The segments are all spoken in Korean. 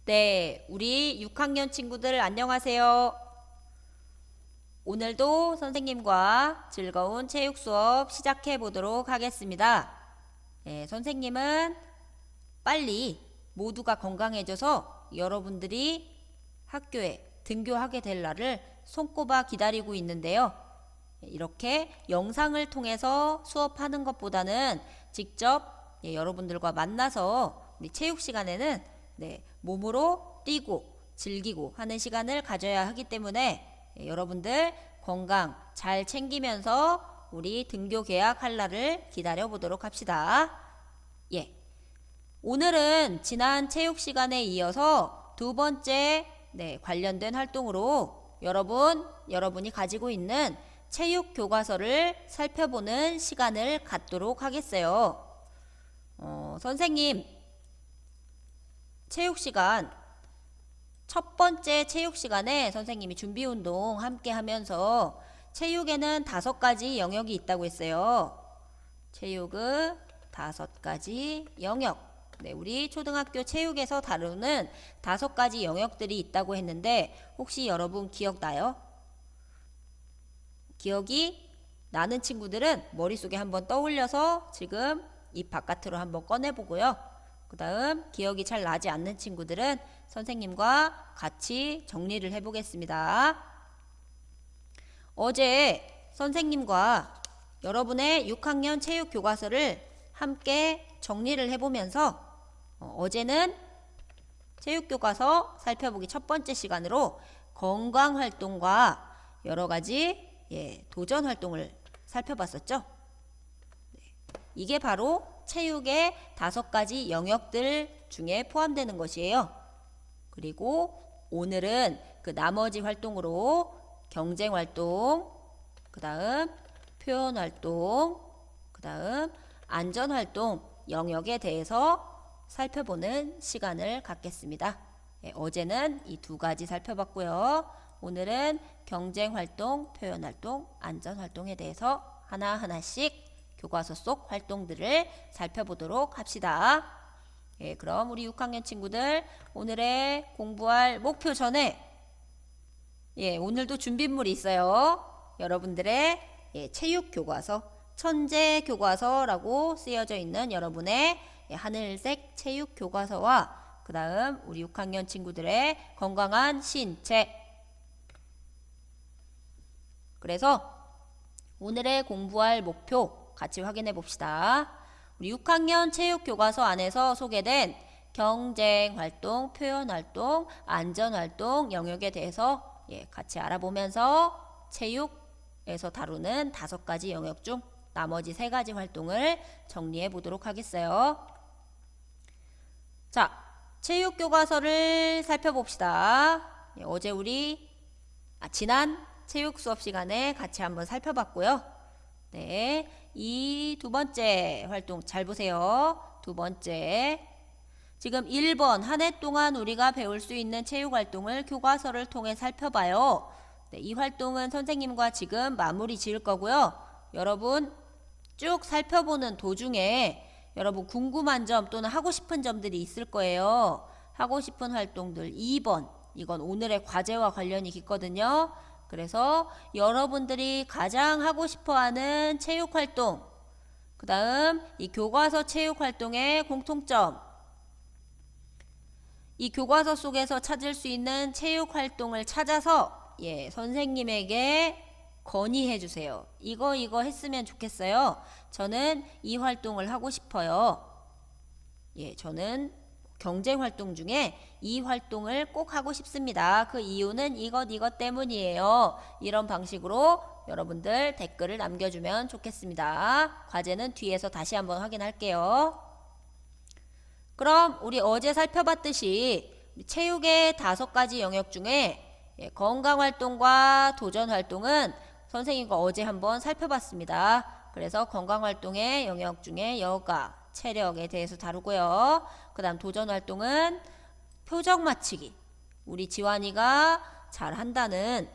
네, 우리 6학년 친구들 안녕하세요. 오늘도 선생님과 즐거운 체육 수업 시작해 보도록 하겠습니다. 네, 선생님은 빨리 모두가 건강해져서 여러분들이 학교에 등교하게 될 날을 손꼽아 기다리고 있는데요. 이렇게 영상을 통해서 수업하는 것보다는 직접 여러분들과 만나서 우리 체육 시간에는 몸으로 뛰고 즐기고 하는 시간을 가져야 하기 때문에 여러분들 건강 잘 챙기면서 우리 등교 개학할 날을 기다려 보도록 합시다. 오늘은 지난 체육 시간에 이어서 두 번째 관련된 활동으로 여러분이 가지고 있는 체육 교과서를 살펴보는 시간을 갖도록 하겠어요. 선생님, 체육 시간, 첫 번째 체육 시간에 선생님이 준비 운동 함께 하면서 체육에는 5가지 영역이 있다고 했어요. 체육은 5가지 영역. 우리 초등학교 체육에서 다루는 5가지 영역들이 있다고 했는데 혹시 여러분 기억나요? 기억이 나는 친구들은 머릿속에 한번 떠올려서 지금 입 바깥으로 한번 꺼내보고요. 그 다음 기억이 잘 나지 않는 친구들은 선생님과 같이 정리를 해보겠습니다. 어제 선생님과 여러분의 6학년 체육 교과서를 함께 정리를 해보면서 어제는 체육 교과서 살펴보기 첫 번째 시간으로 건강 활동과 여러 가지 도전 활동을 살펴봤었죠. 이게 바로 체육의 5가지 영역들 중에 포함되는 것이에요. 그리고 오늘은 그 나머지 활동으로 경쟁 활동, 그 다음 표현 활동, 그 다음 안전 활동 영역에 대해서 살펴보는 시간을 갖겠습니다. 어제는 이 2가지 살펴봤고요. 오늘은 경쟁 활동, 표현 활동, 안전 활동에 대해서 하나하나씩 교과서 속 활동들을 살펴보도록 합시다. 그럼 우리 6학년 친구들 오늘의 공부할 목표 전에 오늘도 준비물이 있어요. 여러분들의 체육 교과서, 천재 교과서라고 쓰여져 있는 여러분의 하늘색 체육 교과서와 그 다음 우리 6학년 친구들의 건강한 신체. 그래서 오늘의 공부할 목표 같이 확인해 봅시다. 우리 6학년 체육교과서 안에서 소개된 경쟁활동, 표현활동, 안전활동 영역에 대해서 같이 알아보면서 체육에서 다루는 5가지 영역 중 나머지 3가지 활동을 정리해 보도록 하겠어요. 자, 체육교과서를 살펴봅시다. 어제 우리 지난 체육 수업 시간에 같이 한번 살펴봤고요. 이 2번째 활동 잘 보세요. 2번째. 지금 1번 한 해 동안 우리가 배울 수 있는 체육 활동을 교과서를 통해 살펴봐요. 이 활동은 선생님과 지금 마무리 지을 거고요. 여러분 쭉 살펴보는 도중에 여러분 궁금한 점 또는 하고 싶은 점들이 있을 거예요. 하고 싶은 활동들 2번. 이건 오늘의 과제와 관련이 깊거든요. 그래서 여러분들이 가장 하고 싶어하는 체육활동, 그 다음 이 교과서 체육활동의 공통점, 이 교과서 속에서 찾을 수 있는 체육활동을 찾아서 선생님에게 건의해 주세요. 이거 했으면 좋겠어요. 저는 이 활동을 하고 싶어요. 저는 경쟁 활동 중에 이 활동을 꼭 하고 싶습니다. 그 이유는 이것 때문이에요. 이런 방식으로 여러분들 댓글을 남겨주면 좋겠습니다. 과제는 뒤에서 다시 한번 확인할게요. 그럼 우리 어제 살펴봤듯이 체육의 5가지 영역 중에 건강활동과 도전활동은 선생님과 어제 한번 살펴봤습니다. 그래서 건강활동의 영역 중에 여가, 체력에 대해서 다루고요. 그 다음 도전활동은 표적 맞히기. 우리 지환이가 잘한다는,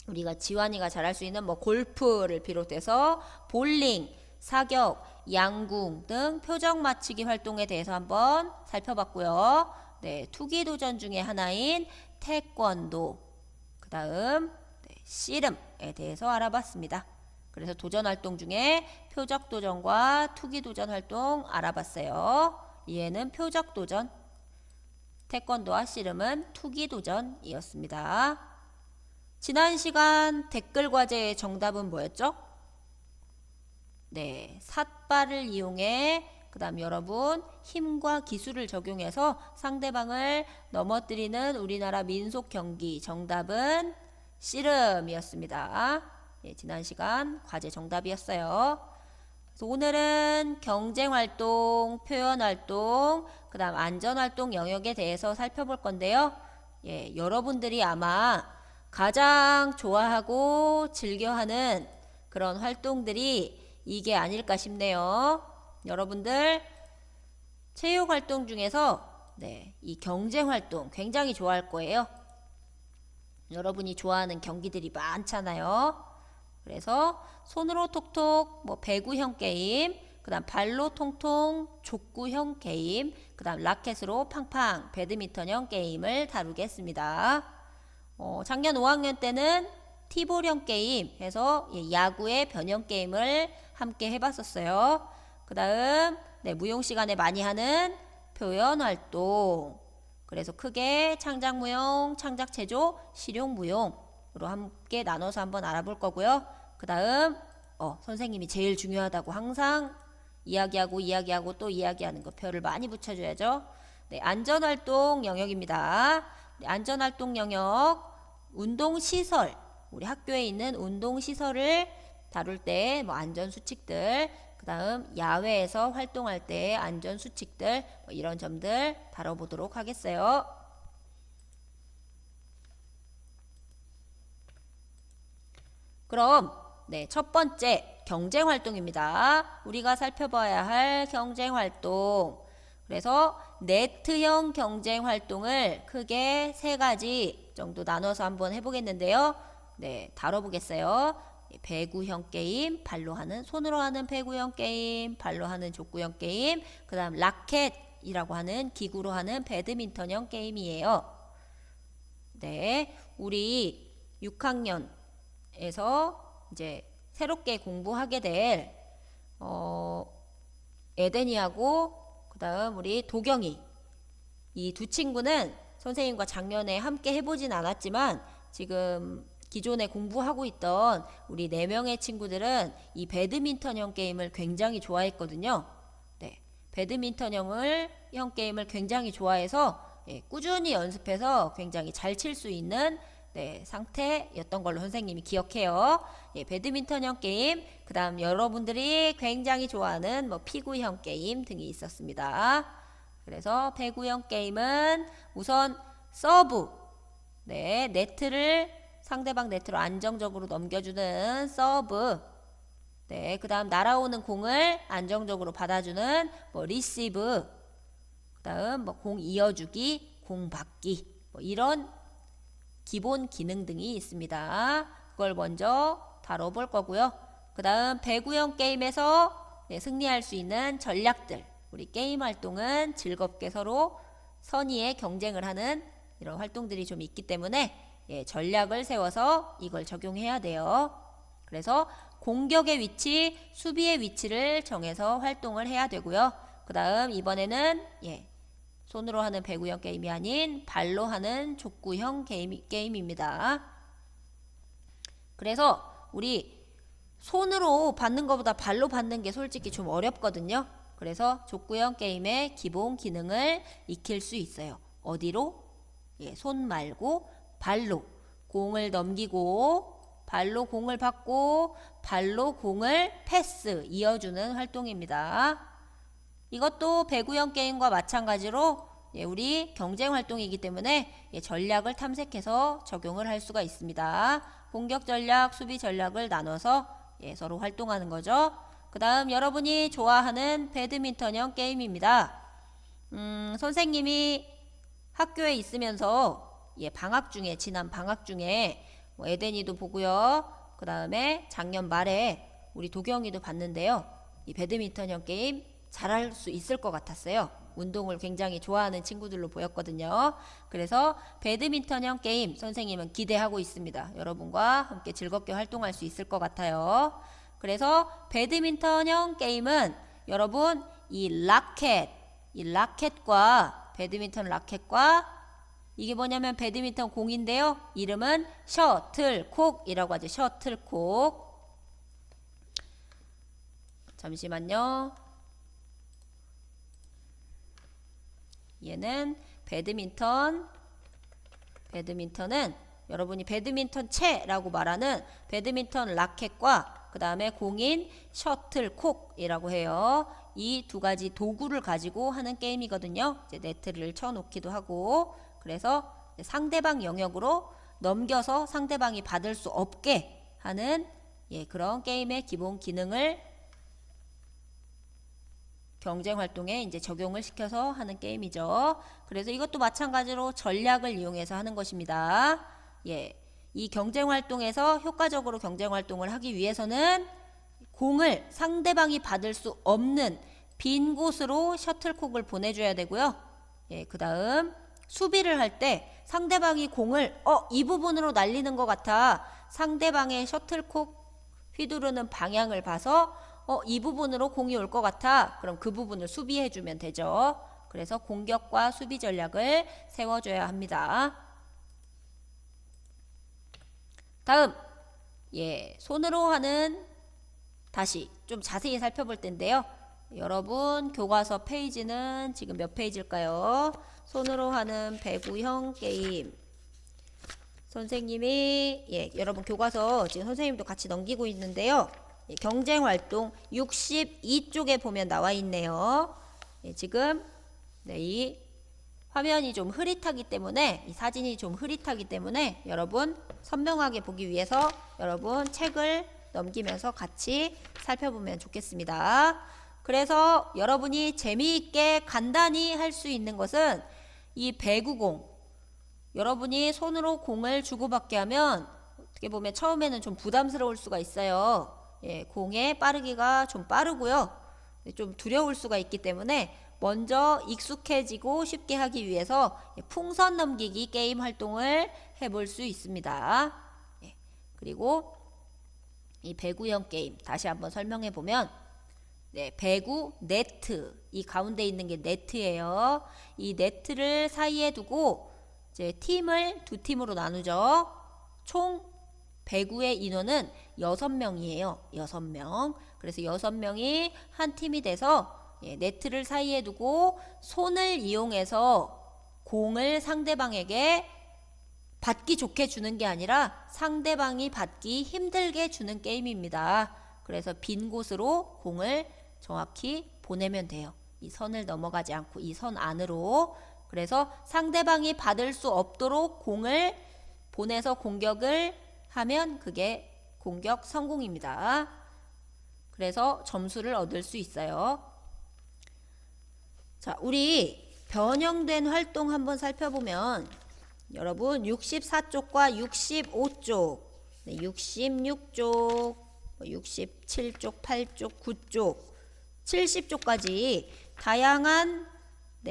우리가 지환이가 잘할 수 있는 골프를 비롯해서 볼링, 사격, 양궁 등 표적 맞히기 활동에 대해서 한번 살펴봤고요. 네, 투기 도전 중에 하나인 태권도, 그 다음 씨름에 대해서 알아봤습니다. 그래서 도전 활동 중에 표적 도전과 투기 도전 활동 알아봤어요. 얘는 표적 도전, 태권도와 씨름은 투기 도전이었습니다. 지난 시간 댓글 과제의 정답은 뭐였죠? 네, 삿발을 이용해 그 다음 여러분 힘과 기술을 적용해서 상대방을 넘어뜨리는 우리나라 민속 경기, 정답은 씨름이었습니다. 예, 지난 시간 과제 정답이었어요. 그래서 오늘은 경쟁활동, 표현활동, 그 다음 안전활동 영역에 대해서 살펴볼 건데요. 예, 여러분들이 아마 가장 좋아하고 즐겨하는 그런 활동들이 이게 아닐까 싶네요. 여러분들 체육활동 중에서 이 경쟁활동 굉장히 좋아할 거예요. 여러분이 좋아하는 경기들이 많잖아요. 그래서 손으로 톡톡 배구형 게임, 그 다음 발로 통통 족구형 게임, 그 다음 라켓으로 팡팡 배드민턴형 게임을 다루겠습니다. 작년 5학년 때는 티볼형 게임 해서 야구의 변형 게임을 함께 해봤었어요. 그 다음 무용 시간에 많이 하는 표현활동, 그래서 크게 창작무용, 창작체조, 실용무용으로 함께 나눠서 한번 알아볼 거고요. 그 다음 선생님이 제일 중요하다고 항상 이야기하고 또 이야기하는 거 표를 많이 붙여줘야죠. 안전활동 영역입니다. 안전활동 영역, 운동시설, 우리 학교에 있는 운동시설을 다룰 때 안전수칙들, 그 다음 야외에서 활동할 때 안전수칙들, 이런 점들 다뤄보도록 하겠어요. 그럼 첫 번째 경쟁활동입니다. 우리가 살펴봐야 할 경쟁활동. 그래서 네트형 경쟁활동을 크게 3가지 정도 나눠서 한번 해보겠는데요. 다뤄보겠어요. 배구형 게임, 발로 하는, 손으로 하는 배구형 게임, 발로 하는 족구형 게임, 그 다음 라켓이라고 하는 기구로 하는 배드민턴형 게임이에요. 우리 6학년에서 이제 새롭게 공부하게 될 에덴이하고 그 다음 우리 도경이, 이 두 친구는 선생님과 작년에 함께 해보진 않았지만 지금 기존에 공부하고 있던 우리 4명의 친구들은 이 배드민턴형 게임을 굉장히 좋아했거든요. 배드민턴형 게임을 굉장히 좋아해서 꾸준히 연습해서 굉장히 잘 칠 수 있는 상태였던 걸로 선생님이 기억해요. 배드민턴형 게임, 그 다음 여러분들이 굉장히 좋아하는 피구형 게임 등이 있었습니다. 그래서 배구형 게임은 우선 서브, 네트를 상대방 네트로 안정적으로 넘겨주는 서브, 그 다음 날아오는 공을 안정적으로 받아주는 리시브, 그 다음 공 이어주기, 공 받기, 이런 기본 기능 등이 있습니다. 그걸 먼저 다뤄볼 거고요. 그 다음 배구형 게임에서 승리할 수 있는 전략들, 우리 게임 활동은 즐겁게 서로 선의의 경쟁을 하는 이런 활동들이 좀 있기 때문에 전략을 세워서 이걸 적용해야 돼요. 그래서 공격의 위치, 수비의 위치를 정해서 활동을 해야 되고요. 그 다음 이번에는 손으로 하는 배구형 게임이 아닌 발로 하는 족구형 게임입니다. 그래서 우리 손으로 받는 것보다 발로 받는 게 솔직히 좀 어렵거든요. 그래서 족구형 게임의 기본 기능을 익힐 수 있어요. 어디로? 손 말고 발로 공을 넘기고, 발로 공을 받고, 발로 공을 패스, 이어주는 활동입니다. 이것도 배구형 게임과 마찬가지로 우리 경쟁 활동이기 때문에 전략을 탐색해서 적용을 할 수가 있습니다. 공격 전략, 수비 전략을 나눠서 서로 활동하는 거죠. 그 다음 여러분이 좋아하는 배드민턴형 게임입니다. 선생님이 학교에 있으면서 방학 중에, 지난 방학 중에 에덴이도 보고요. 그 다음에 작년 말에 우리 도경이도 봤는데요. 이 배드민턴형 게임 잘할 수 있을 것 같았어요. 운동을 굉장히 좋아하는 친구들로 보였거든요. 그래서 배드민턴형 게임 선생님은 기대하고 있습니다. 여러분과 함께 즐겁게 활동할 수 있을 것 같아요. 그래서 배드민턴형 게임은 여러분 이 라켓과 배드민턴 라켓과 이게 뭐냐면 배드민턴 공인데요. 이름은 셔틀콕이라고 하죠. 셔틀콕. 잠시만요. 얘는 배드민턴은 여러분이 배드민턴 채라고 말하는 배드민턴 라켓과 그 다음에 공인 셔틀콕이라고 해요. 이 두 가지 도구를 가지고 하는 게임이거든요. 이제 네트를 쳐놓기도 하고, 그래서 상대방 영역으로 넘겨서 상대방이 받을 수 없게 하는 그런 게임의 기본 기능을 경쟁 활동에 이제 적용을 시켜서 하는 게임이죠. 그래서 이것도 마찬가지로 전략을 이용해서 하는 것입니다. 이 경쟁 활동에서 효과적으로 경쟁 활동을 하기 위해서는 공을 상대방이 받을 수 없는 빈 곳으로 셔틀콕을 보내줘야 되고요. 그 다음 수비를 할 때 상대방이 공을 이 부분으로 날리는 것 같아 상대방의 셔틀콕 휘두르는 방향을 봐서 이 부분으로 공이 올 것 같아. 그럼 그 부분을 수비해주면 되죠. 그래서 공격과 수비 전략을 세워줘야 합니다. 다음, 손으로 하는 다시 좀 자세히 살펴볼 텐데요. 여러분 교과서 페이지는 지금 몇 페이지일까요? 손으로 하는 배구형 게임. 선생님이 여러분 교과서 지금 선생님도 같이 넘기고 있는데요. 경쟁활동 62쪽에 보면 나와 있네요. 지금 이 화면이 좀 흐릿하기 때문에 이 사진이 좀 흐릿하기 때문에 여러분 선명하게 보기 위해서 여러분 책을 넘기면서 같이 살펴보면 좋겠습니다. 그래서 여러분이 재미있게 간단히 할 수 있는 것은 이 배구공, 여러분이 손으로 공을 주고받게 하면 어떻게 보면 처음에는 좀 부담스러울 수가 있어요. 공의 빠르기가 좀 빠르고요. 좀 두려울 수가 있기 때문에 먼저 익숙해지고 쉽게 하기 위해서 풍선 넘기기 게임 활동을 해볼 수 있습니다. 그리고 이 배구형 게임 다시 한번 설명해 보면 배구 네트, 이 가운데 있는 게 네트예요. 이 네트를 사이에 두고 이제 팀을 두 팀으로 나누죠. 총 배구의 인원은 6명이에요. 6명. 그래서 6명이 한 팀이 돼서 네트를 사이에 두고 손을 이용해서 공을 상대방에게 받기 좋게 주는 게 아니라 상대방이 받기 힘들게 주는 게임입니다. 그래서 빈 곳으로 공을 정확히 보내면 돼요. 이 선을 넘어가지 않고 이 선 안으로. 그래서 상대방이 받을 수 없도록 공을 보내서 공격을 하면 그게 공격 성공입니다. 그래서 점수를 얻을 수 있어요. 자, 우리 변형된 활동 한번 살펴보면 여러분 64쪽과 65쪽, 66쪽, 67쪽, 8쪽, 9쪽, 70쪽까지 다양한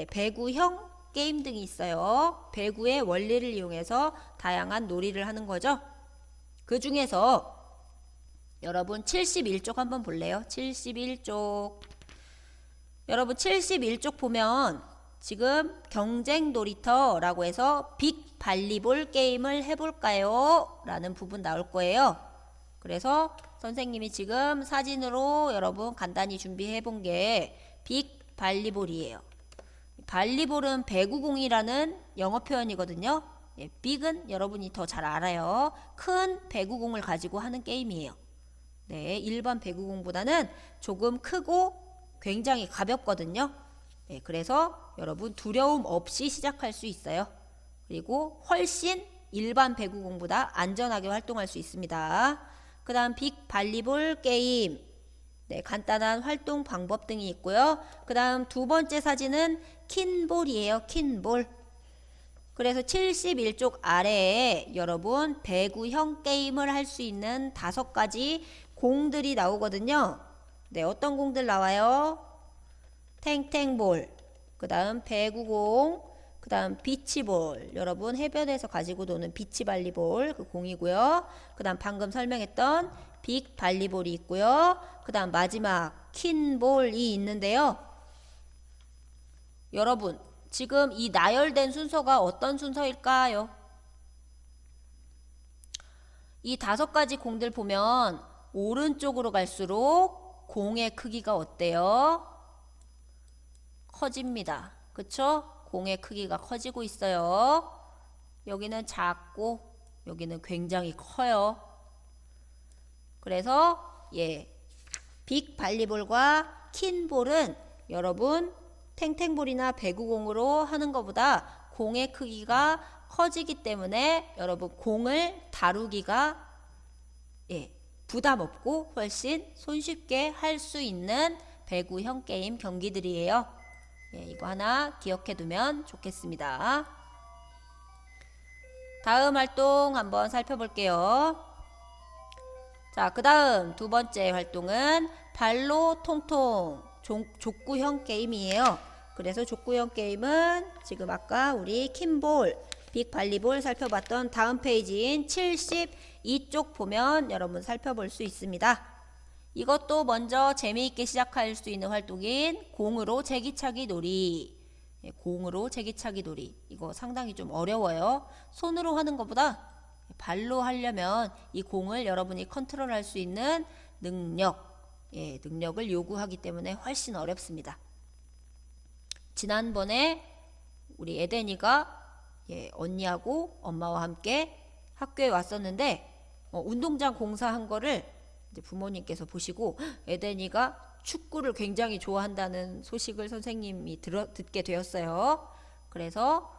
배구형 게임 등이 있어요. 배구의 원리를 이용해서 다양한 놀이를 하는 거죠. 그 중에서 여러분 71쪽 한번 볼래요? 71쪽. 여러분 71쪽 보면 지금 경쟁 놀이터라고 해서 빅 발리볼 게임을 해볼까요? 라는 부분 나올 거예요. 그래서 선생님이 지금 사진으로 여러분 간단히 준비해 본 게 빅 발리볼이에요. 발리볼은 배구공이라는 영어 표현이거든요. 빅은 여러분이 더 잘 알아요. 큰 배구공을 가지고 하는 게임이에요. 일반 배구공보다는 조금 크고 굉장히 가볍거든요. 그래서 여러분 두려움 없이 시작할 수 있어요. 그리고 훨씬 일반 배구공보다 안전하게 활동할 수 있습니다. 그 다음 빅 발리볼 게임, 간단한 활동 방법 등이 있고요. 그 다음 두 번째 사진은 킨볼이에요. 킨볼. 그래서 71쪽 아래에 여러분 배구형 게임을 할 수 있는 5가지 공들이 나오거든요. 어떤 공들 나와요? 탱탱볼, 그 다음 배구공, 그 다음 비치볼, 여러분 해변에서 가지고 노는 비치발리볼 그 공이고요. 그 다음 방금 설명했던 빅발리볼이 있고요. 그 다음 마지막 킨볼이 있는데요. 여러분 지금 이 나열된 순서가 어떤 순서일까요? 이 5가지 공들 보면 오른쪽으로 갈수록 공의 크기가 어때요? 커집니다. 그쵸? 공의 크기가 커지고 있어요. 여기는 작고 여기는 굉장히 커요. 그래서 빅 발리볼과 킨볼은 여러분 탱탱볼이나 배구공으로 하는 것보다 공의 크기가 커지기 때문에 여러분 공을 다루기가 부담 없고 훨씬 손쉽게 할 수 있는 배구형 게임 경기들이에요. 이거 하나 기억해 두면 좋겠습니다. 다음 활동 한번 살펴볼게요. 자, 그 다음 2번째 활동은 발로 통통 족구형 게임이에요. 그래서 족구형 게임은 지금 아까 우리 킨볼, 빅발리볼 살펴봤던 다음 페이지인 72쪽 보면 여러분 살펴볼 수 있습니다. 이것도 먼저 재미있게 시작할 수 있는 활동인 공으로 제기차기 놀이. 공으로 제기차기 놀이. 이거 상당히 좀 어려워요. 손으로 하는 것보다 발로 하려면 이 공을 여러분이 컨트롤할 수 있는 능력을 요구하기 때문에 훨씬 어렵습니다. 지난번에 우리 에덴이가 언니하고 엄마와 함께 학교에 왔었는데 운동장 공사한 거를 이제 부모님께서 보시고 에덴이가 축구를 굉장히 좋아한다는 소식을 선생님이 듣게 되었어요. 그래서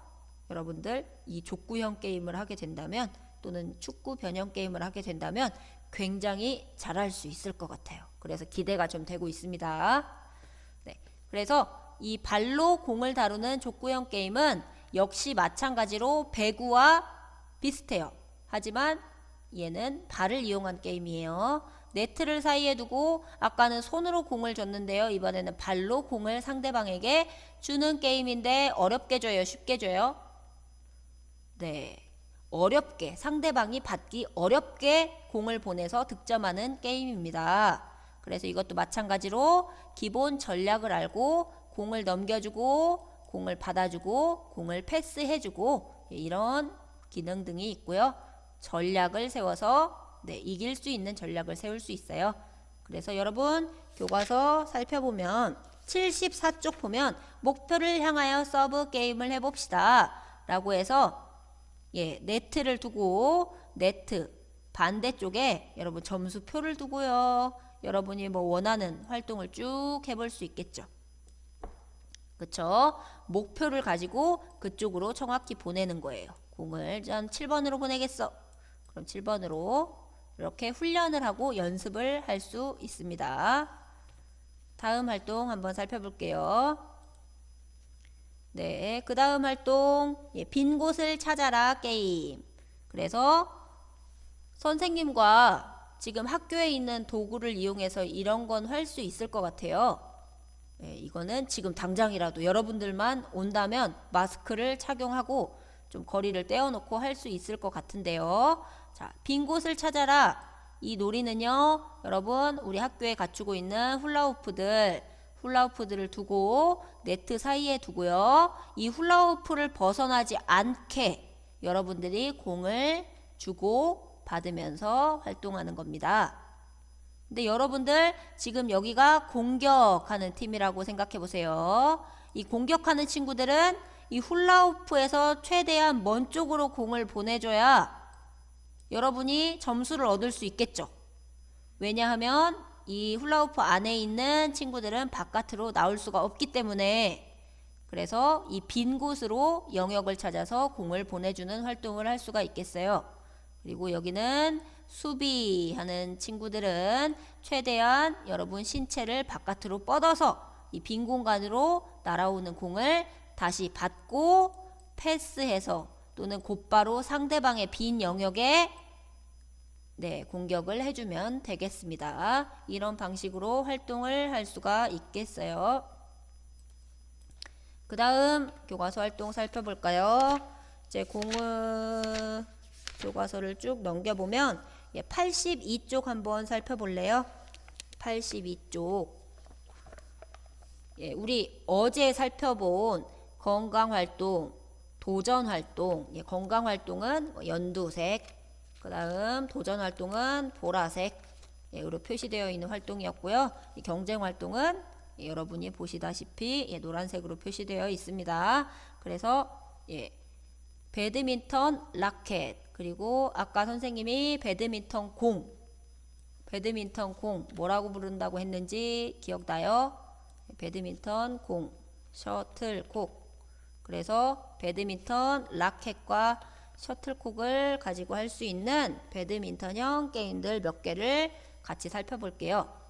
여러분들 이 족구형 게임을 하게 된다면 또는 축구 변형 게임을 하게 된다면 굉장히 잘할 수 있을 것 같아요. 그래서 기대가 좀 되고 있습니다. 그래서 이 발로 공을 다루는 족구형 게임은 역시 마찬가지로 배구와 비슷해요. 하지만 얘는 발을 이용한 게임이에요. 네트를 사이에 두고 아까는 손으로 공을 줬는데요. 이번에는 발로 공을 상대방에게 주는 게임인데 어렵게 줘요? 쉽게 줘요? 어렵게, 상대방이 받기 어렵게 공을 보내서 득점하는 게임입니다. 그래서 이것도 마찬가지로 기본 전략을 알고 공을 넘겨주고 공을 받아주고 공을 패스해주고 이런 기능 등이 있고요. 전략을 세워서 이길 수 있는 전략을 세울 수 있어요. 그래서 여러분 교과서 살펴보면 74쪽 보면 목표를 향하여 서브 게임을 해봅시다 라고 해서 네트를 두고 네트 반대쪽에 여러분 점수표를 두고요. 여러분이 뭐 원하는 활동을 쭉 해볼 수 있겠죠. 그쵸? 목표를 가지고 그쪽으로 정확히 보내는 거예요. 공을 전 7번으로 보내겠어. 그럼 7번으로 이렇게 훈련을 하고 연습을 할 수 있습니다. 다음 활동 한번 살펴볼게요. 그 다음 활동 빈 곳을 찾아라 게임. 그래서 선생님과 지금 학교에 있는 도구를 이용해서 이런 건 할 수 있을 것 같아요. 이거는 지금 당장이라도 여러분들만 온다면 마스크를 착용하고 좀 거리를 떼어놓고 할 수 있을 것 같은데요. 자, 빈 곳을 찾아라. 이 놀이는요, 여러분 우리 학교에 갖추고 있는 훌라후프들을 두고 네트 사이에 두고요. 이 훌라후프를 벗어나지 않게 여러분들이 공을 주고 받으면서 활동하는 겁니다. 근데 여러분들 지금 여기가 공격하는 팀이라고 생각해 보세요. 이 공격하는 친구들은 이 훌라후프에서 최대한 먼 쪽으로 공을 보내줘야 여러분이 점수를 얻을 수 있겠죠. 왜냐하면 이 훌라후프 안에 있는 친구들은 바깥으로 나올 수가 없기 때문에 그래서 이 빈 곳으로 영역을 찾아서 공을 보내주는 활동을 할 수가 있겠어요. 그리고 여기는 수비하는 친구들은 최대한 여러분 신체를 바깥으로 뻗어서 이 빈 공간으로 날아오는 공을 다시 받고 패스해서 또는 곧바로 상대방의 빈 영역에 공격을 해주면 되겠습니다. 이런 방식으로 활동을 할 수가 있겠어요. 그 다음 교과서 활동 살펴볼까요? 이제 공을 교과서를 쭉 넘겨보면 82쪽 한번 살펴볼래요? 82쪽. 우리 어제 살펴본 건강활동, 도전활동. 건강활동은 연두색, 그 다음 도전활동은 보라색으로 표시되어 있는 활동이었고요. 경쟁활동은 여러분이 보시다시피 노란색으로 표시되어 있습니다. 그래서 배드민턴 라켓, 그리고 아까 선생님이 배드민턴 공 뭐라고 부른다고 했는지 기억나요? 배드민턴 공, 셔틀콕. 그래서 배드민턴 라켓과 셔틀콕을 가지고 할 수 있는 배드민턴형 게임들 몇 개를 같이 살펴볼게요.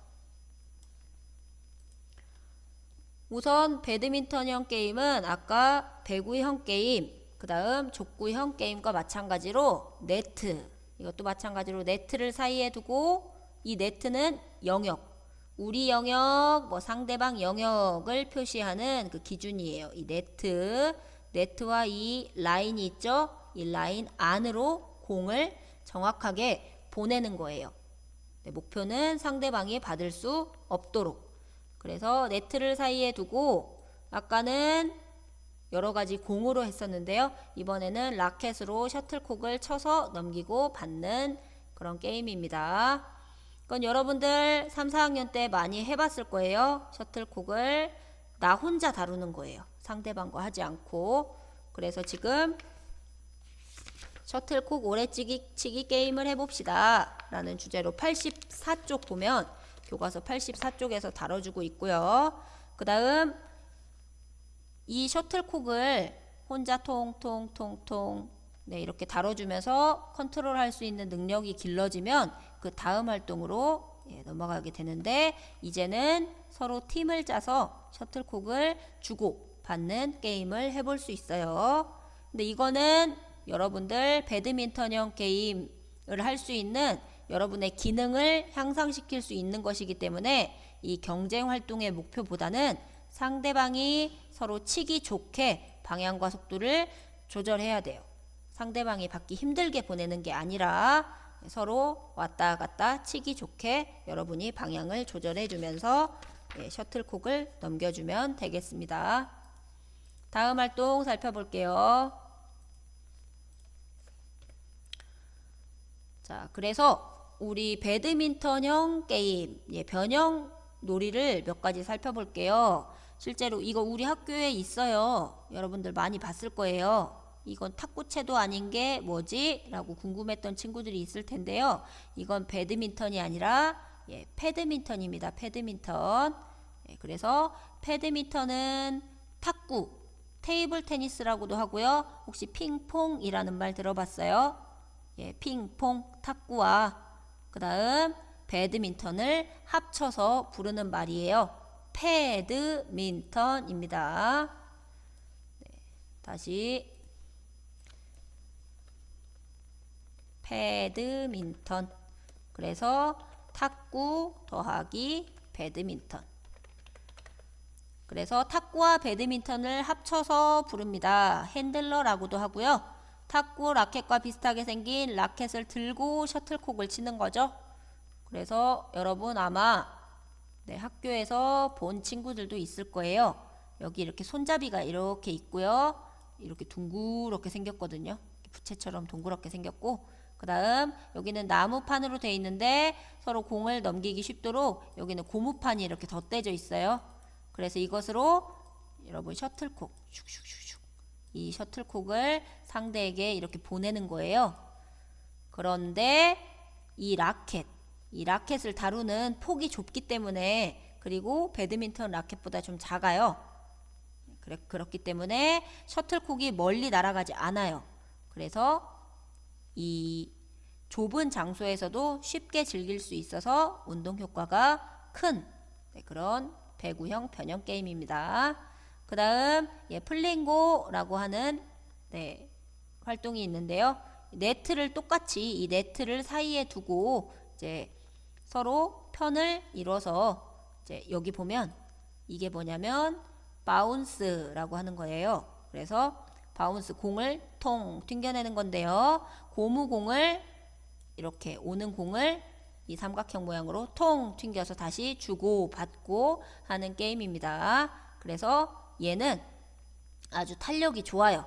우선 배드민턴형 게임은 아까 배구형 게임, 그 다음 족구형 게임과 마찬가지로 네트, 이것도 마찬가지로 네트를 사이에 두고 이 네트는 영역, 우리 영역, 상대방 영역을 표시하는 그 기준이에요. 이 네트와 이 라인이 있죠? 이 라인 안으로 공을 정확하게 보내는 거예요. 목표는 상대방이 받을 수 없도록. 그래서 네트를 사이에 두고 아까는 여러 가지 공으로 했었는데요. 이번에는 라켓으로 셔틀콕을 쳐서 넘기고 받는 그런 게임입니다. 이건 여러분들 3, 4학년 때 많이 해봤을 거예요. 셔틀콕을 나 혼자 다루는 거예요. 상대방과 하지 않고. 그래서 지금 셔틀콕 오래치기 게임을 해봅시다 라는 주제로 84쪽 보면 교과서 84쪽에서 다뤄주고 있고요. 그 다음 이 셔틀콕을 혼자 통통통통 이렇게 다뤄주면서 컨트롤할 수 있는 능력이 길러지면 그 다음 활동으로 넘어가게 되는데, 이제는 서로 팀을 짜서 셔틀콕을 주고 받는 게임을 해볼 수 있어요. 근데 이거는 여러분들 배드민턴형 게임을 할 수 있는 여러분의 기능을 향상시킬 수 있는 것이기 때문에 이 경쟁 활동의 목표보다는 상대방이 서로 치기 좋게 방향과 속도를 조절해야 돼요. 상대방이 받기 힘들게 보내는 게 아니라 서로 왔다 갔다 치기 좋게 여러분이 방향을 조절해 주면서 셔틀콕을 넘겨주면 되겠습니다. 다음 활동 살펴볼게요. 자, 그래서 우리 배드민턴형 게임, 변형 놀이를 몇 가지 살펴볼게요. 실제로 이거 우리 학교에 있어요. 여러분들 많이 봤을 거예요. 이건 탁구채도 아닌 게 뭐지? 라고 궁금했던 친구들이 있을 텐데요. 이건 배드민턴이 아니라 패드민턴입니다. 패드민턴. 그래서 패드민턴은 탁구, 테이블 테니스라고도 하고요. 혹시 핑퐁이라는 말 들어봤어요? 핑퐁, 탁구와 그 다음 배드민턴을 합쳐서 부르는 말이에요. 패드민턴입니다. 다시 패드민턴. 그래서 탁구 더하기 배드민턴. 그래서 탁구와 배드민턴을 합쳐서 부릅니다. 핸들러라고도 하고요. 탁구 라켓과 비슷하게 생긴 라켓을 들고 셔틀콕을 치는 거죠. 그래서 여러분 아마 학교에서 본 친구들도 있을 거예요. 여기 이렇게 손잡이가 이렇게 있고요. 이렇게 둥그렇게 생겼거든요. 부채처럼 동그랗게 생겼고, 그 다음 여기는 나무판으로 되어 있는데 서로 공을 넘기기 쉽도록 여기는 고무판이 이렇게 덧대져 있어요. 그래서 이것으로 여러분 셔틀콕 슉슉슉슉, 이 셔틀콕을 상대에게 이렇게 보내는 거예요. 그런데 이 라켓을 다루는 폭이 좁기 때문에, 그리고 배드민턴 라켓보다 좀 작아요. 그렇기 때문에 셔틀콕이 멀리 날아가지 않아요. 그래서 이 좁은 장소에서도 쉽게 즐길 수 있어서 운동 효과가 큰 그런 배구형 변형 게임입니다. 그 다음 플링고라고 하는 활동이 있는데요. 네트를 똑같이 이 네트를 사이에 두고 이제 서로 편을 이뤄서 이제 여기 보면 이게 뭐냐면 바운스라고 하는 거예요. 그래서 바운스, 공을 통 튕겨내는 건데요. 고무공을 이렇게 오는 공을 이 삼각형 모양으로 통 튕겨서 다시 주고 받고 하는 게임입니다. 그래서 얘는 아주 탄력이 좋아요.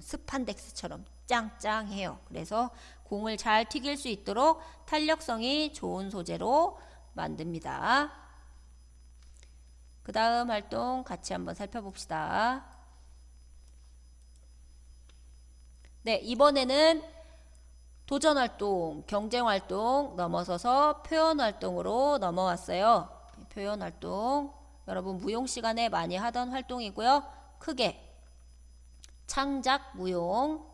스판덱스처럼 짱짱해요. 그래서 공을 잘 튀길 수 있도록 탄력성이 좋은 소재로 만듭니다. 그 다음 활동 같이 한번 살펴봅시다. 네, 이번에는 도전활동, 경쟁활동 넘어서서 표현활동으로 넘어왔어요. 표현활동, 여러분 무용시간에 많이 하던 활동이고요. 크게 창작무용,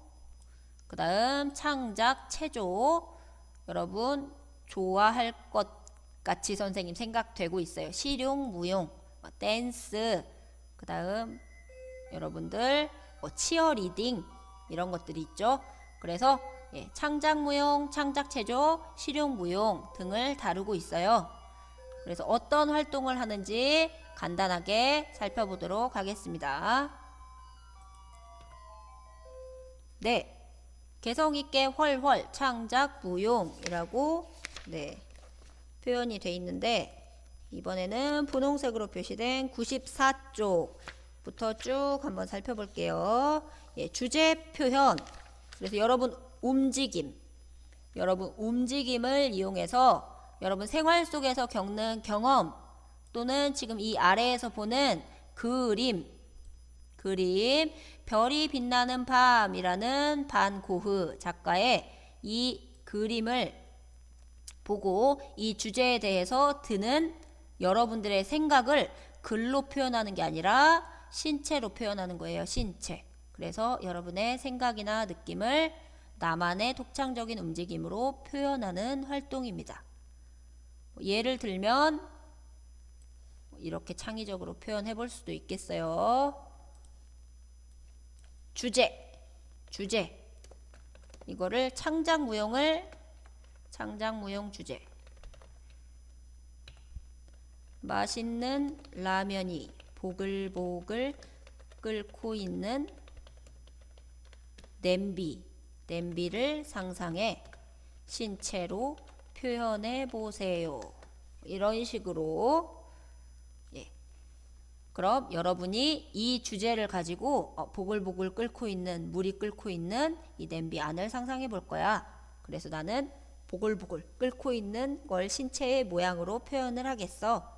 그 다음 창작체조, 여러분 좋아할 것 같이 선생님 생각되고 있어요. 실용무용, 댄스, 그 다음 여러분들 치어리딩 이런 것들이 있죠. 그래서 창작무용, 창작체조, 실용무용 등을 다루고 있어요. 그래서 어떤 활동을 하는지 간단하게 살펴보도록 하겠습니다. 네, 개성있게 훨훨 창작무용이라고 표현이 돼 있는데, 이번에는 분홍색으로 표시된 94쪽부터 쭉 한번 살펴볼게요. 주제 표현. 그래서 여러분 움직임을 이용해서 여러분 생활 속에서 겪는 경험 또는 지금 이 아래에서 보는 그림, 별이 빛나는 밤이라는 반고흐 작가의 이 그림을 보고 이 주제에 대해서 드는 여러분들의 생각을 글로 표현하는 게 아니라 신체로 표현하는 거예요. 신체. 그래서 여러분의 생각이나 느낌을 나만의 독창적인 움직임으로 표현하는 활동입니다. 예를 들면 이렇게 창의적으로 표현해 볼 수도 있겠어요. 주제. 이거를 창작무용 주제. 맛있는 라면이 보글보글 끓고 있는 냄비를 상상해 신체로 표현해 보세요. 이런 식으로. 그럼 여러분이 이 주제를 가지고 보글보글 끓고 있는, 물이 끓고 있는 이 냄비 안을 상상해 볼 거야. 그래서 나는 보글보글 끓고 있는 걸 신체의 모양으로 표현을 하겠어.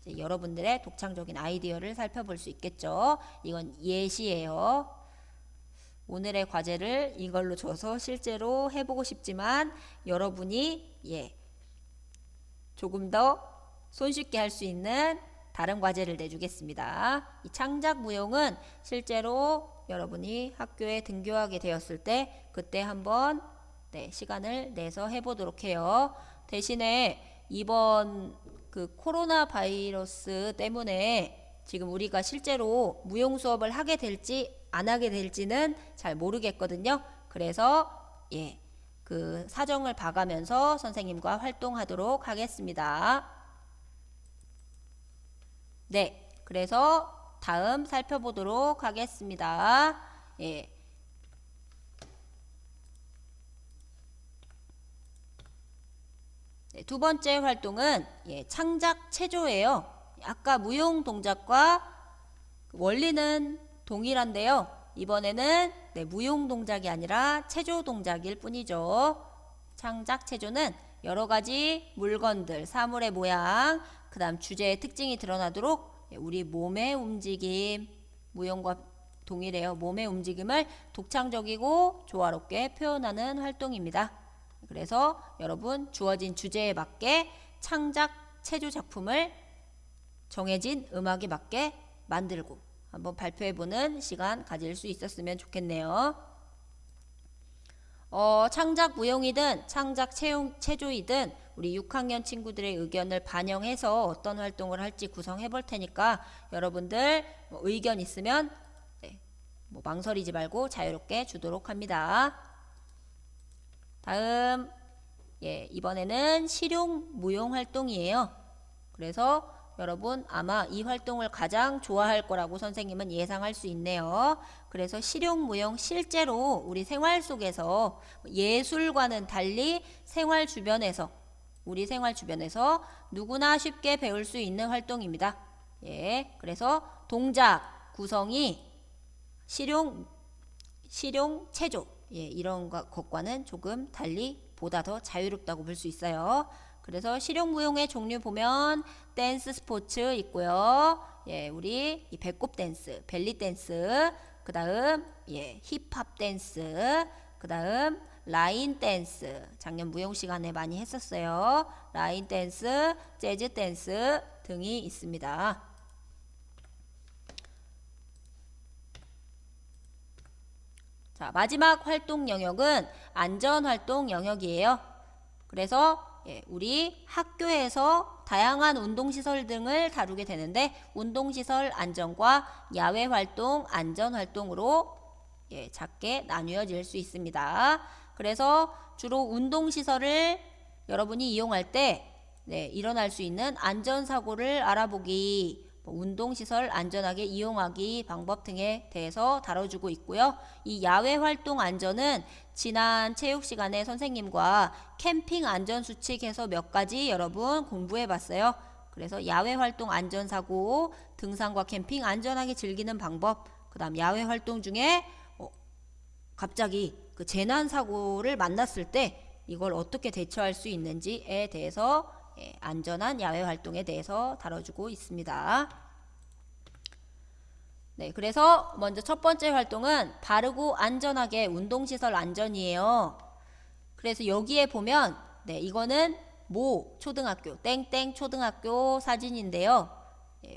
이제 여러분들의 독창적인 아이디어를 살펴볼 수 있겠죠. 이건 예시예요. 오늘의 과제를 이걸로 줘서 실제로 해보고 싶지만 여러분이 조금 더 손쉽게 할 수 있는 다른 과제를 내주겠습니다. 이 창작무용은 실제로 여러분이 학교에 등교하게 되었을 때 그때 한번 시간을 내서 해보도록 해요. 대신에 이번 그 코로나 바이러스 때문에 지금 우리가 실제로 무용 수업을 하게 될지 안 하게 될지는 잘 모르겠거든요. 그래서 그 사정을 봐가면서 선생님과 활동하도록 하겠습니다. 네, 그래서 다음 살펴보도록 하겠습니다. 두 번째 활동은 창작체조예요. 아까 무용 동작과 원리는 동일한데요. 이번에는 무용 동작이 아니라 체조 동작일 뿐이죠. 창작체조는 여러 가지 물건들, 사물의 모양, 그 다음 주제의 특징이 드러나도록 우리 몸의 움직임, 무용과 동일해요. 몸의 움직임을 독창적이고 조화롭게 표현하는 활동입니다. 그래서 여러분 주어진 주제에 맞게 창작 체조 작품을 정해진 음악에 맞게 만들고 한번 발표해보는 시간 가질 수 있었으면 좋겠네요. 창작 무용이든 창작 체조이든 우리 6학년 친구들의 의견을 반영해서 어떤 활동을 할지 구성해 볼 테니까 여러분들 의견 있으면 망설이지 말고 자유롭게 주도록 합니다. 다음 이번에는 실용 무용 활동이에요. 그래서 여러분 아마 이 활동을 가장 좋아할 거라고 선생님은 예상할 수 있네요. 그래서 실용무용 실제로 우리 생활 속에서 예술과는 달리 우리 생활 주변에서 누구나 쉽게 배울 수 있는 활동입니다. 예, 그래서 동작 구성이 실용 체조 이런 것과는 조금 달리 보다 더 자유롭다고 볼 수 있어요. 그래서 실용무용의 종류 보면 댄스 스포츠 있고요. 예, 우리 이 배꼽 댄스, 벨리 댄스, 그 다음 힙합 댄스, 그 다음 라인 댄스. 작년 무용 시간에 많이 했었어요. 라인 댄스, 재즈 댄스 등이 있습니다. 자, 마지막 활동 영역은 안전활동 영역이에요. 그래서 우리 학교에서 다양한 운동시설 등을 다루게 되는데 운동시설 안전과 야외활동 안전활동으로 작게 나뉘어질 수 있습니다. 그래서 주로 운동시설을 여러분이 이용할 때 일어날 수 있는 안전사고를 알아보기, 운동시설 안전하게 이용하기 방법 등에 대해서 다뤄주고 있고요. 이 야외활동 안전은 지난 체육시간에 선생님과 캠핑 안전수칙에서 몇 가지 여러분 공부해봤어요. 그래서 야외활동 안전사고, 등산과 캠핑 안전하게 즐기는 방법, 그 다음 야외활동 중에 갑자기 그 재난사고를 만났을 때 이걸 어떻게 대처할 수 있는지에 대해서 안전한 야외활동에 대해서 다뤄주고 있습니다. 네, 그래서 먼저 첫 번째 활동은 바르고 안전하게 운동시설 안전이에요. 그래서 여기에 보면 이거는 모 초등학교, 땡땡 초등학교 사진인데요.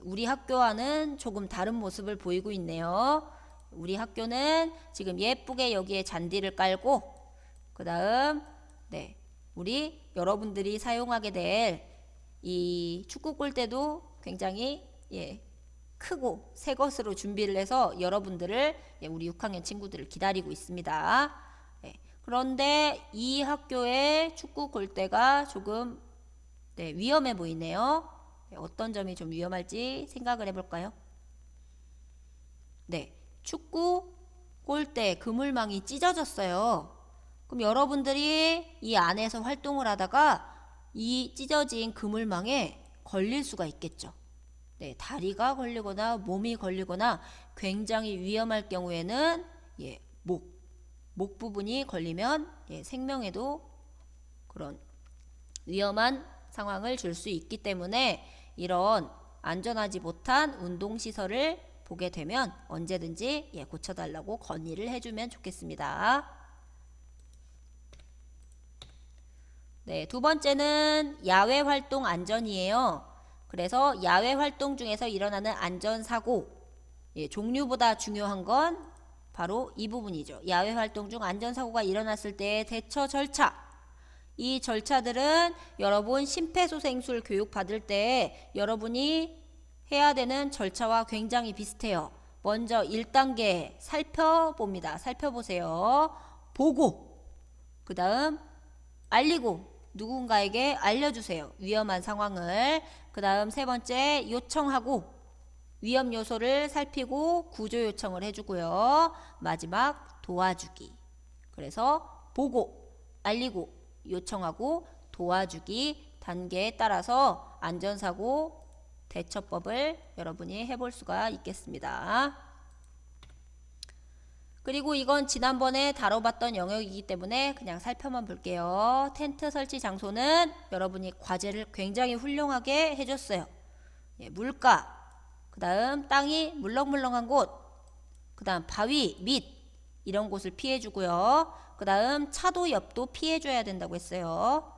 우리 학교와는 조금 다른 모습을 보이고 있네요. 우리 학교는 지금 예쁘게 여기에 잔디를 깔고 그 다음 우리 여러분들이 사용하게 될 이 축구 골대도 굉장히 크고 새 것으로 준비를 해서 여러분들을 우리 6학년 친구들을 기다리고 있습니다. 그런데 이 학교의 축구 골대가 조금 위험해 보이네요. 어떤 점이 좀 위험할지 생각을 해볼까요? 축구 골대 그물망이 찢어졌어요. 그럼 여러분들이 이 안에서 활동을 하다가 이 찢어진 그물망에 걸릴 수가 있겠죠. 다리가 걸리거나 몸이 걸리거나 굉장히 위험할 경우에는 목 부분이 걸리면 생명에도 그런 위험한 상황을 줄 수 있기 때문에 이런 안전하지 못한 운동시설을 보게 되면 언제든지 고쳐달라고 건의를 해주면 좋겠습니다. 두 번째는 야외활동 안전이에요. 그래서 야외활동 중에서 일어나는 안전사고, 종류보다 중요한 건 바로 이 부분이죠. 야외활동 중 안전사고가 일어났을 때의 대처 절차. 이 절차들은 여러분 심폐소생술 교육 받을 때 여러분이 해야 되는 절차와 굉장히 비슷해요. 먼저 1단계 살펴봅니다. 살펴보세요. 보고, 그 다음 알리고, 누군가에게 알려주세요. 위험한 상황을. 그 다음 세 번째 요청하고 위험 요소를 살피고 구조 요청을 해주고요. 마지막 도와주기. 그래서 보고, 알리고, 요청하고 도와주기 단계에 따라서 안전사고 대처법을 여러분이 해볼 수가 있겠습니다. 그리고 이건 지난번에 다뤄봤던 영역이기 때문에 그냥 살펴만 볼게요. 텐트 설치 장소는 여러분이 과제를 굉장히 훌륭하게 해줬어요. 물가, 그 다음 땅이 물렁물렁한 곳, 그 다음 바위, 밑 이런 곳을 피해주고요. 그 다음 차도 옆도 피해줘야 된다고 했어요.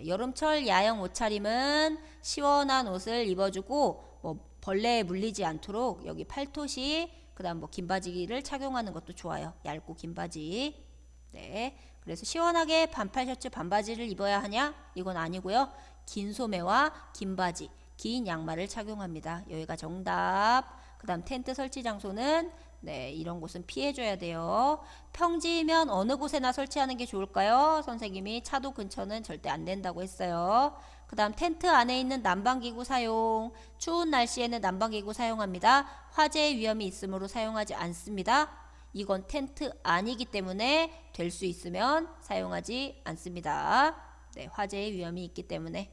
여름철 야영 옷차림은 시원한 옷을 입어주고 벌레에 물리지 않도록 여기 팔토시 그 다음 긴 바지를 착용하는 것도 좋아요. 얇고 긴 바지. 그래서 시원하게 반팔 셔츠 반바지를 입어야 하냐? 이건 아니고요. 긴 소매와 긴 바지, 긴 양말을 착용합니다. 여기가 정답. 그 다음 텐트 설치 장소는 네, 이런 곳은 피해줘야 돼요. 평지면 어느 곳에나 설치하는 게 좋을까요? 선생님이 차도 근처는 절대 안 된다고 했어요. 그 다음 텐트 안에 있는 난방기구 사용. 추운 날씨에는 난방기구 사용합니다. 화재의 위험이 있으므로 사용하지 않습니다. 이건 텐트 아니기 때문에 될 수 있으면 사용하지 않습니다. 네, 화재의 위험이 있기 때문에.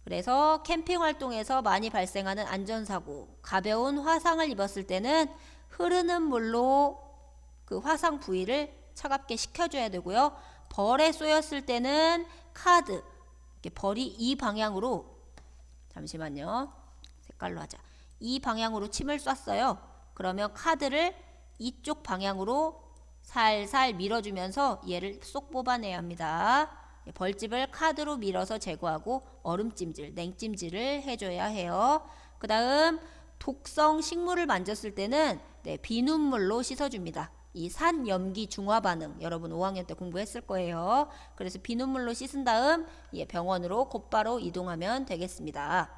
그래서 캠핑 활동에서 많이 발생하는 안전사고, 가벼운 화상을 입었을 때는 흐르는 물로 그 화상 부위를 차갑게 식혀줘야 되고요. 벌에 쏘였을 때는 카드, 이렇게 벌이 이 방향으로, 잠시만요. 색깔로 하자. 이 방향으로 침을 쐈어요. 그러면 카드를 이쪽 방향으로 살살 밀어주면서 얘를 쏙 뽑아내야 합니다. 벌집을 카드로 밀어서 제거하고 얼음찜질, 냉찜질을 해줘야 해요. 그 다음 독성 식물을 만졌을 때는 네, 비눗물로 씻어줍니다. 이 산염기 중화 반응 여러분 5학년 때 공부했을 거예요. 그래서 비눗물로 씻은 다음 병원으로 곧바로 이동하면 되겠습니다.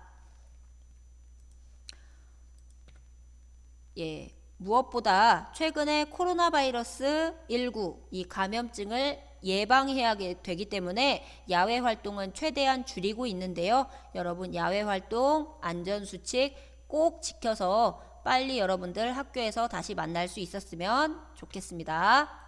예, 무엇보다 최근에 코로나 바이러스 19 이 감염증을 예방해야 되기 때문에 야외 활동은 최대한 줄이고 있는데요. 여러분 야외 활동 안전수칙 꼭 지켜서 빨리 여러분들 학교에서 다시 만날 수 있었으면 좋겠습니다.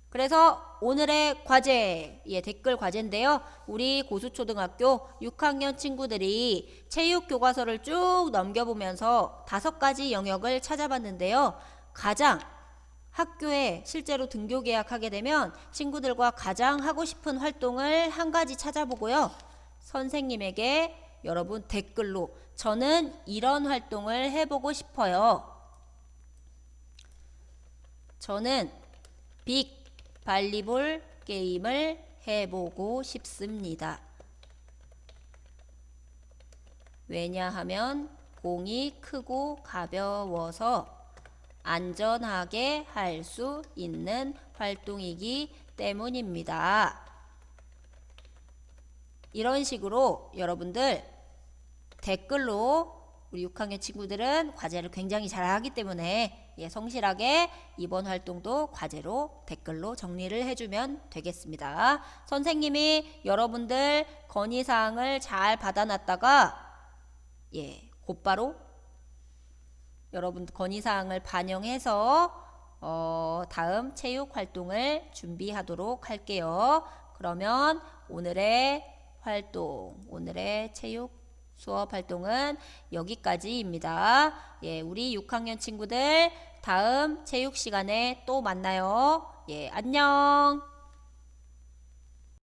그래서 오늘의 과제, 댓글 과제인데요. 우리 고수초등학교 6학년 친구들이 체육교과서를 쭉 넘겨보면서 5가지 영역을 찾아봤는데요. 가장 학교에 실제로 등교 계약하게 되면 친구들과 가장 하고 싶은 활동을 한 가지 찾아보고요. 선생님에게 여러분 댓글로 저는 이런 활동을 해보고 싶어요. 저는 빅 발리볼 게임을 해보고 싶습니다. 왜냐하면 공이 크고 가벼워서 안전하게 할 수 있는 활동이기 때문입니다. 이런 식으로 여러분들 댓글로 우리 6학년 친구들은 과제를 굉장히 잘하기 때문에 성실하게 이번 활동도 과제로 댓글로 정리를 해주면 되겠습니다. 선생님이 여러분들 건의사항을 잘 받아놨다가 곧바로 여러분 건의사항을 반영해서 다음 체육 활동을 준비하도록 할게요. 그러면 오늘의 활동, 오늘의 체육 수업 활동은 여기까지입니다. 우리 6학년 친구들 다음 체육 시간에 또 만나요. 안녕.